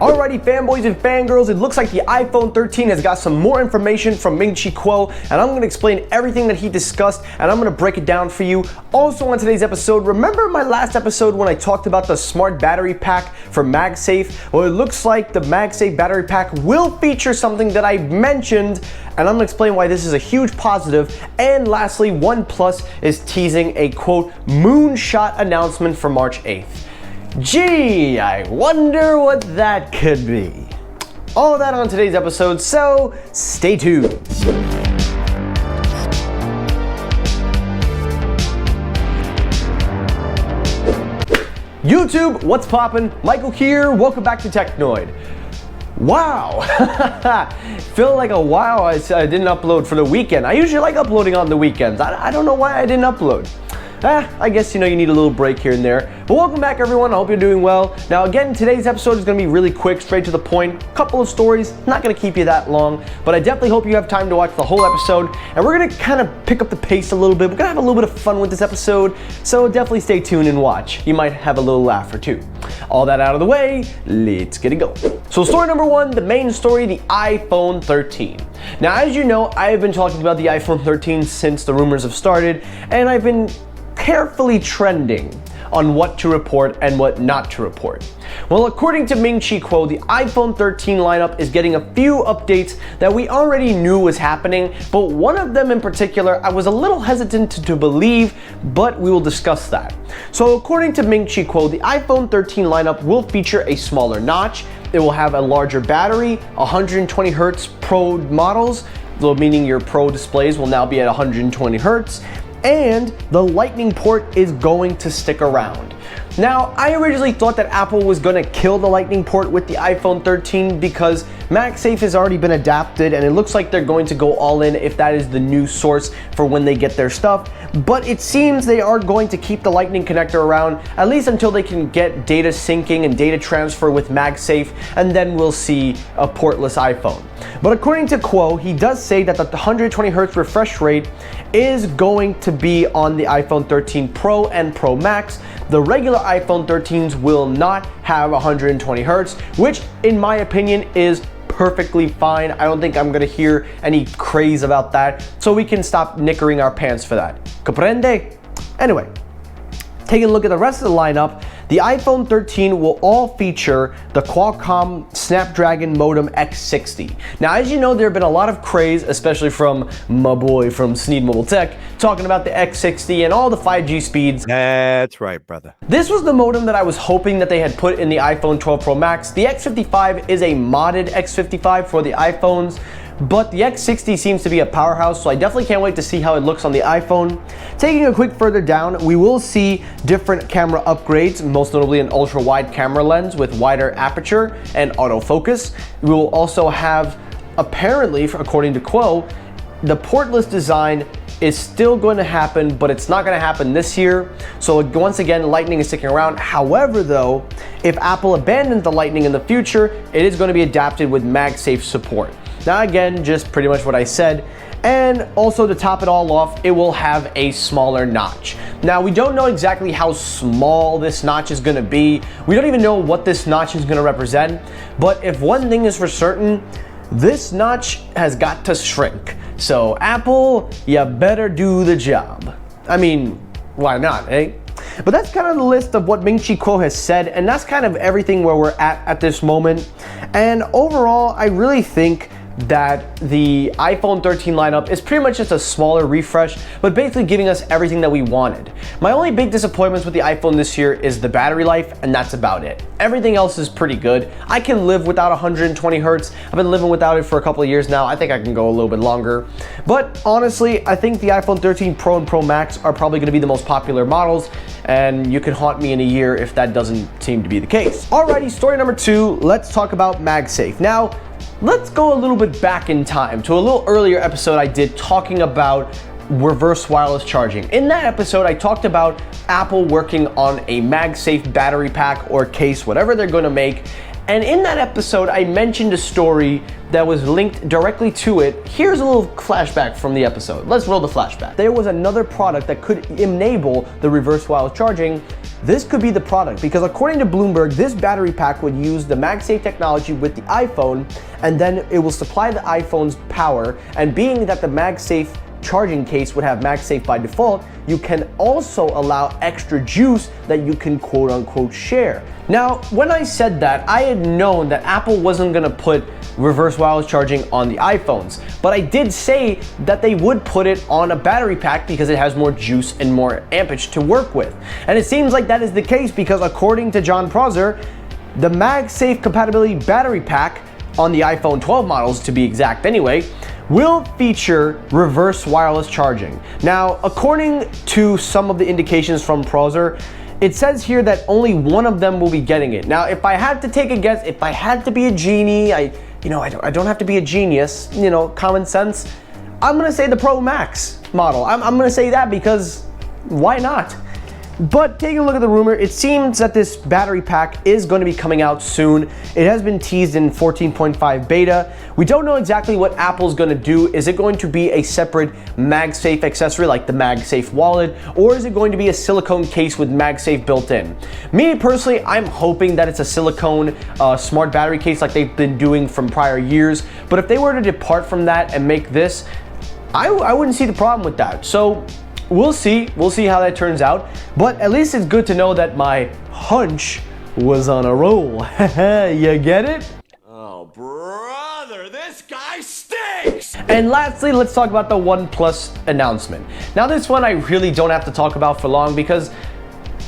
Alrighty, fanboys and fangirls, it looks like the iPhone 13 has got some more information from Ming-Chi Kuo, and I'm going to explain everything that he discussed, and I'm going to break it down for you. Also on today's episode, remember my last episode when I talked about the smart battery pack for MagSafe? Well, it looks like the MagSafe battery pack will feature something that I mentioned, and I'm going to explain why this is a huge positive. And lastly, OnePlus is teasing a quote moonshot announcement for March 8th. Gee, I wonder what that could be. All that on today's episode, so stay tuned. YouTube, what's poppin'? Michael here, welcome back to Technoid. Wow, feel like a while I didn't upload for the weekend. I usually like uploading on the weekends. I don't know why I didn't upload. I guess you need a little break here and there. But welcome back everyone, I hope you're doing well. Now again, today's episode is going to be really quick, straight to the point. Couple of stories, not going to keep you that long, but I definitely hope you have time to watch the whole episode. And we're going to kind of pick up the pace a little bit. We're going to have a little bit of fun with this episode, so definitely stay tuned and watch. You might have a little laugh or two. All that out of the way, let's get it going. So story number one, the main story, the iPhone 13. Now as you know, I have been talking about the iPhone 13 since the rumors have started, and I've been carefully trending on what to report and what not to report. Well, according to Ming-Chi Kuo, the iPhone 13 lineup is getting a few updates that we already knew was happening, but one of them in particular I was a little hesitant to believe, but we will discuss that. So according to Ming-Chi Kuo, the iPhone 13 lineup will feature a smaller notch, it will have a larger battery, 120 Hz Pro models, meaning your Pro displays will now be at 120 Hz, and the Lightning port is going to stick around. Now, I originally thought that Apple was going to kill the Lightning port with the iPhone 13 because MagSafe has already been adapted and it looks like they're going to go all in if that is the new source for when they get their stuff. But it seems they are going to keep the Lightning connector around at least until they can get data syncing and data transfer with MagSafe, and then we'll see a portless iPhone. But according to Kuo, he does say that the 120 Hz refresh rate is going to be on the iPhone 13 Pro and Pro Max. The regular iPhone 13s will not have 120 Hz, which in my opinion is perfectly fine. I don't think I'm gonna hear any craze about that, so we can stop knickering our pants for that. Comprende? Anyway, taking a look at the rest of the lineup, the iPhone 13 will all feature the Qualcomm Snapdragon modem X60. Now, as you know, there have been a lot of craze, especially from my boy from Sneed Mobile Tech, talking about the X60 and all the 5G speeds. That's right, brother. This was the modem that I was hoping that they had put in the iPhone 12 Pro Max. The X55 is a modded X55 for the iPhones, but the X60 seems to be a powerhouse, so I definitely can't wait to see how it looks on the iPhone. Taking a quick further down, we will see different camera upgrades, most notably an ultra-wide camera lens with wider aperture and autofocus. We will also have, apparently, according to Kuo, the portless design is still going to happen, but it's not going to happen this year. So once again, Lightning is sticking around. However, though, if Apple abandons the Lightning in the future, it is going to be adapted with MagSafe support. Now again, just pretty much what I said. And also to top it all off, it will have a smaller notch. Now we don't know exactly how small this notch is gonna be. We don't even know what this notch is gonna represent. But if one thing is for certain, this notch has got to shrink. So Apple, you better do the job. I mean, why not, eh? But that's kind of the list of what Ming-Chi Kuo has said, and that's kind of everything where we're at this moment. And overall, I really think that the iPhone 13 lineup is pretty much just a smaller refresh, but basically giving us everything that we wanted. My only big disappointments with the iPhone this year is the battery life, and that's about it. Everything else is pretty good. I can live without 120 Hz. I've been living without it for a couple of years now. I think I can go a little bit longer. But honestly, I think the iPhone 13 Pro and Pro Max are probably going to be the most popular models, and you can haunt me in a year if that doesn't seem to be the case. Alrighty, story number two, let's talk about MagSafe. Now, let's go a little bit back in time to a little earlier episode I did talking about reverse wireless charging. In that episode, I talked about Apple working on a MagSafe battery pack or case, whatever they're going to make. And in that episode, I mentioned a story that was linked directly to it. Here's a little flashback from the episode. Let's roll the flashback. There was another product that could enable the reverse wireless charging, this could be the product, because according to Bloomberg, this battery pack would use the MagSafe technology with the iPhone, and then it will supply the iPhone's power. And being that the MagSafe charging case would have MagSafe by default, you can also allow extra juice that you can quote unquote share. Now, when I said that, I had known that Apple wasn't gonna put reverse wireless charging on the iPhones, but I did say that they would put it on a battery pack because it has more juice and more ampage to work with. And it seems like that is the case, because according to Jon Prosser, the MagSafe compatibility battery pack on the iPhone 12 models, to be exact anyway, will feature reverse wireless charging. Now, according to some of the indications from Prosser, it says here that only one of them will be getting it. Now, if I had to take a guess, if I had to be a genie, I don't have to be a genius, common sense, I'm gonna say the Pro Max model. I'm gonna say that because why not? But taking a look at the rumor, it seems that this battery pack is going to be coming out soon. It has been teased in 14.5 beta. We don't know exactly what Apple's going to do. Is it going to be a separate MagSafe accessory like the MagSafe wallet, or is it going to be a silicone case with MagSafe built in? Me personally, I'm hoping that it's a silicone smart battery case like they've been doing from prior years. But if they were to depart from that and make this, I wouldn't see the problem with that. So we'll see how that turns out, but at least it's good to know that my hunch was on a roll. You get it? Oh, brother, this guy stinks! And lastly, let's talk about the OnePlus announcement. Now, this one I really don't have to talk about for long, because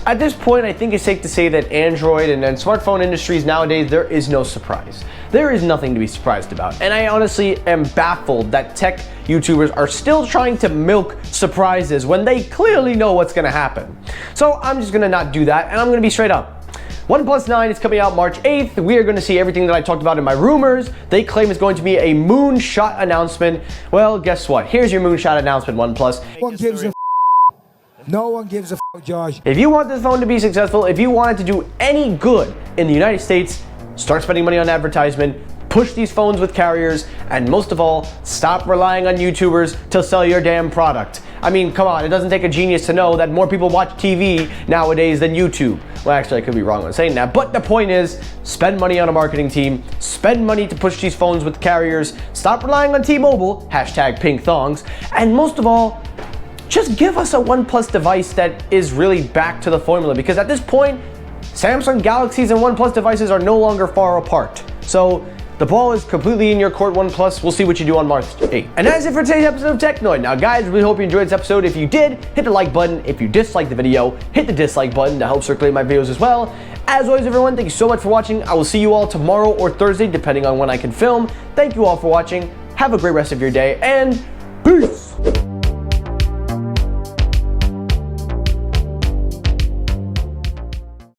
at this point, I think it's safe to say that Android and smartphone industries nowadays, there is no surprise. There is nothing to be surprised about. And I honestly am baffled that tech YouTubers are still trying to milk surprises when they clearly know what's gonna happen. So I'm just gonna not do that, and I'm gonna be straight up. OnePlus 9 is coming out March 8th. We are going to see everything that I talked about in my rumors. They claim it's going to be a moonshot announcement. Well, guess what? Here's your moonshot announcement, OnePlus. No one gives a George. If you want this phone to be successful, if you want it to do any good in the United States, start spending money on advertisement, push these phones with carriers, and most of all, stop relying on YouTubers to sell your damn product. I mean, come on, it doesn't take a genius to know that more people watch TV nowadays than YouTube. Well, actually, I could be wrong on saying that, but the point is, spend money on a marketing team, spend money to push these phones with carriers, stop relying on T-Mobile, #PinkThongs, and most of all, just give us a OnePlus device that is really back to the formula, because at this point, Samsung Galaxies and OnePlus devices are no longer far apart. So the ball is completely in your court, OnePlus. We'll see what you do on March 8th. And that's it for today's episode of Technoid. Now guys, really hope you enjoyed this episode. If you did, hit the like button. If you disliked the video, hit the dislike button to help circulate my videos as well. As always, everyone, thank you so much for watching. I will see you all tomorrow or Thursday, depending on when I can film. Thank you all for watching. Have a great rest of your day, and peace!